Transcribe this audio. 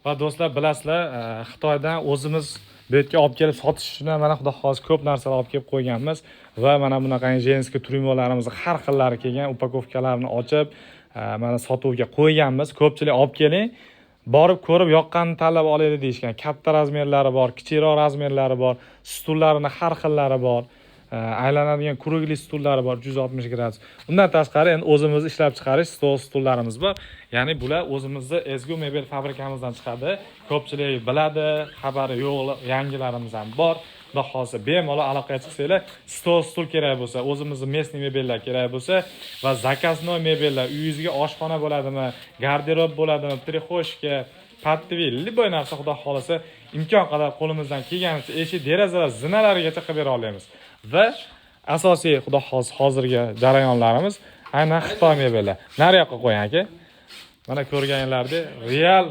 Va do'stlar, bilasizlar, Xitoydan o'zimiz bu yerga olib kelib sotish uchun mana xudo xolis ko'p narsalar olib kelib qo'yganmiz va mana bunaqa jenskiy trumolarimizni har xillari kelgan upakovkalarni ochib, mana sotuvga qo'yganmiz. Ko'pchilik olib keling, borib ko'rib yoqqanini tanlab olaylik deyishgan. Katta razmerlari bor, kichikroq razmerlari bor, stullarining har xillari bor. Aylanadigan kurugli stullari bor 160 gradus. Undan tashqari endi o'zimiz ishlab chiqarish stullarimiz bor. Ya'ni bular o'zimizning ezgu mebel fabrikamizdan chiqadi. Ko'pchilik biladi, xabari yo'q, yangilarimiz ham bor. Xudo xolsa bemalol aloqaga chiqsanglar, stul kerak bo'lsa, o'zimizning местный mebellar kerak bo'lsa va zakaznoy mebellar, uyingizga oshxona bo'ladimi, garderob bo'ladimi, prixoshka, patvi, liboy narsa xudo xolasa imkon qadar qo'limizdan kelganicha eshik, derazalar zinalarigacha qilib bera olamiz. Va asosiy xudo xolasa hozirgi jarayonlarimiz aynan Xitoy mebeli. Nari yoqqa qo'ying aka. Mana ko'rganinglardek real